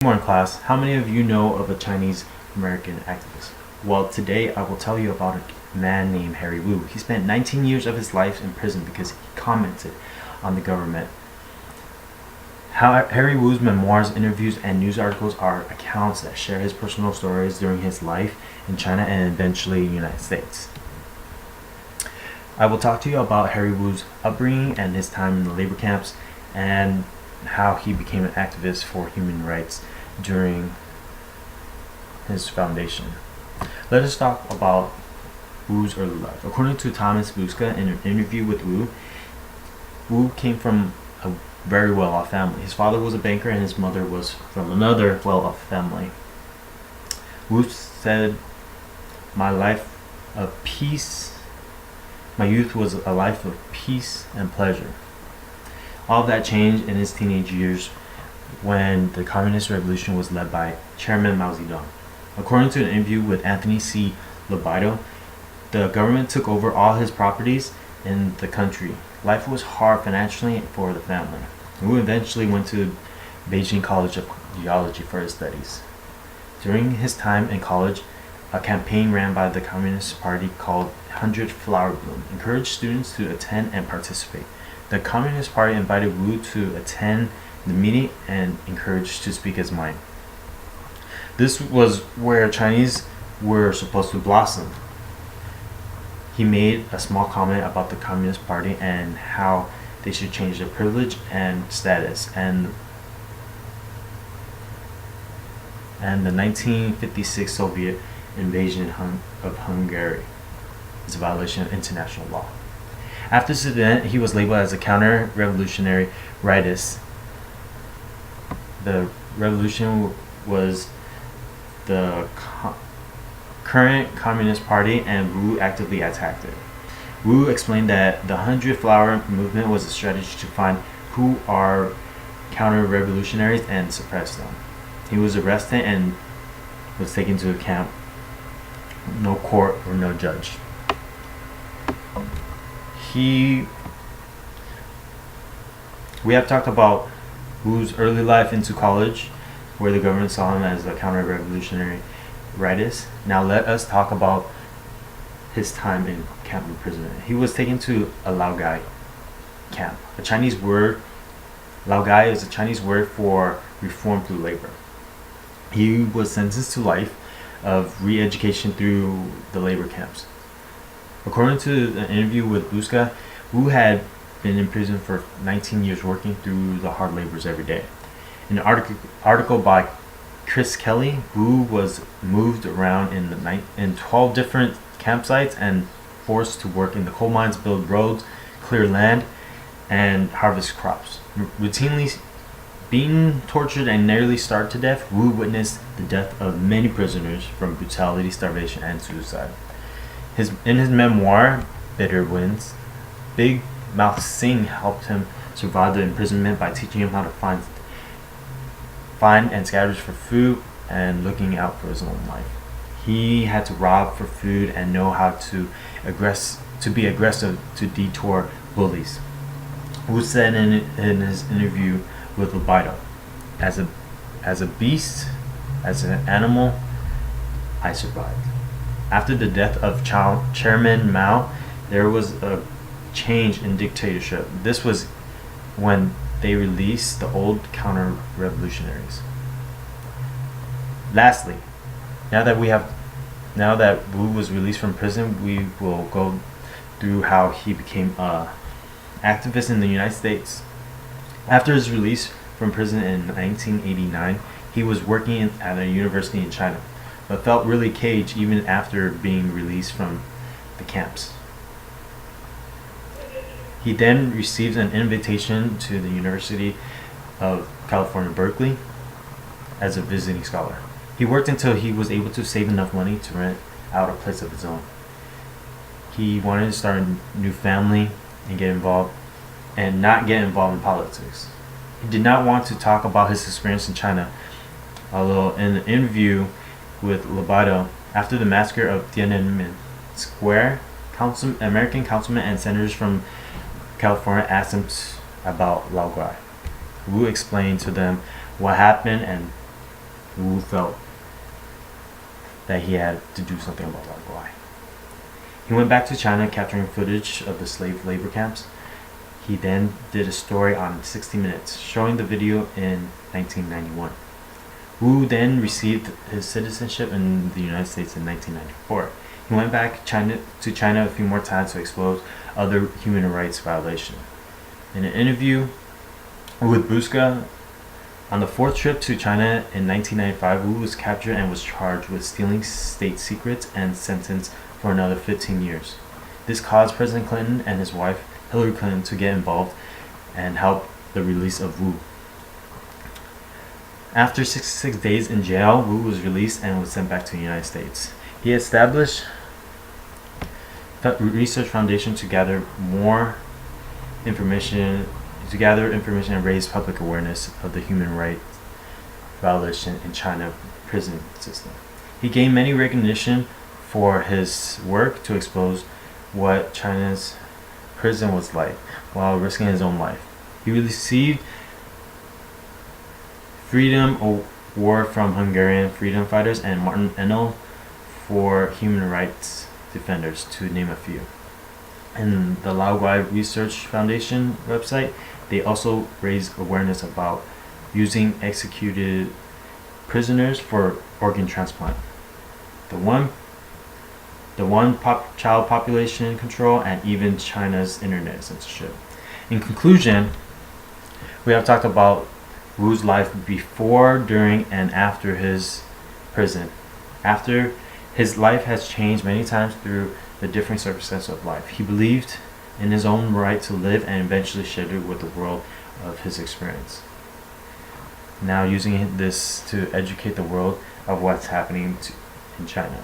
Good morning, class. How many of you know of a Chinese American activist? Well, today I will tell you about a man named Harry Wu. He spent 19 years of his life in prison because he commented on the government. Harry Wu's memoirs, interviews, and news articles are accounts that share his personal stories during his life in China and eventually the United States. I will talk to you about Harry Wu's upbringing and his time in the labor camps and how he became an activist for human rights during his foundation. Let us talk about Wu's early life. According to Thomas Buska, in an interview with Wu, Wu came from a very well-off family. His father was a banker and his mother was from another well-off family. Wu said, My youth was a life of peace and pleasure. All of that changed in his teenage years when the Communist Revolution was led by Chairman Mao Zedong. According to an interview with Anthony C. Lobaito, the government took over all his properties in the country. Life was hard financially for the family. Wu eventually went to Beijing College of Geology for his studies. During his time in college, a campaign ran by the Communist Party called 100 Flower Bloom encouraged students to attend and participate. The Communist Party invited Wu to attend the meeting and encouraged to speak his mind. This was where Chinese were supposed to blossom. He made a small comment about the Communist Party and how they should change their privilege and status, and the 1956 Soviet invasion of Hungary is a violation of international law. After this event, he was labeled as a counter-revolutionary rightist. The revolution was the current Communist Party, and Wu actively attacked it. Wu explained that the 100 Flower movement was a strategy to find who are counter-revolutionaries and suppress them. He was arrested and was taken to a camp. No court or no judge. We have talked about Wu's early life into college, where the government saw him as a counter-revolutionary rightist. Now let us talk about his time in camp imprisonment. He was taken to a Laogai camp. A Chinese word, Laogai is a Chinese word for reform through labor. He was sentenced to life of re-education through the labor camps. According to an interview with Buska, Wu had been in prison for 19 years working through the hard labors every day. In an article by Chris Kelly, Wu was moved around in 12 different campsites and forced to work in the coal mines, build roads, clear land, and harvest crops. Routinely beaten, tortured, and nearly starved to death, Wu witnessed the death of many prisoners from brutality, starvation, and suicide. In his memoir, Bitter Winds, Big Mouth Singh helped him survive the imprisonment by teaching him how to find and scavenge for food and looking out for his own life. He had to rob for food and know how to be aggressive to detour bullies. Wu said in his interview with Lobaito, as a beast, as an animal, I survived. After the death of Chairman Mao, there was a change in dictatorship. This was when they released the old counter-revolutionaries. Lastly, now that Wu was released from prison, we will go through how he became an activist in the United States. After his release from prison in 1989, he was working at a university in China, but felt really caged even after being released from the camps. He then received an invitation to the University of California, Berkeley, as a visiting scholar. He worked until he was able to save enough money to rent out a place of his own. He wanted to start a new family and not get involved in politics. He did not want to talk about his experience in China, although in an interview with Lobaito after the massacre of Tiananmen Square, American councilmen and senators from California asked him about Laogai. Wu explained to them what happened and Wu felt that he had to do something about Lao Guai. He went back to China, capturing footage of the slave labor camps. He then did a story on 60 Minutes, showing the video in 1991. Wu then received his citizenship in the United States in 1994. He went back to China a few more times to expose other human rights violations. In an interview with Buska, on the fourth trip to China in 1995, Wu was captured and was charged with stealing state secrets and sentenced for another 15 years. This caused President Clinton and his wife, Hillary Clinton, to get involved and help the release of Wu. After 66 days in jail, Wu was released and was sent back to the United States. He established a research foundation to gather more information, and raise public awareness of the human rights violation in China prison system. He gained many recognition for his work to expose what China's prison was like while risking his own life. He received Freedom Award from Hungarian freedom fighters and Martin Ennell for human rights defenders, to name a few. And the Lao Guai Research Foundation website, they also raise awareness about using executed prisoners for organ transplant. The one child population control, and even China's internet censorship. In conclusion, we have talked about Wu's life before, during, and after his prison. After, his life has changed many times through the different circumstances of life. He believed in his own right to live and eventually shared it with the world of his experience. Now using this to educate the world of what's happening in China.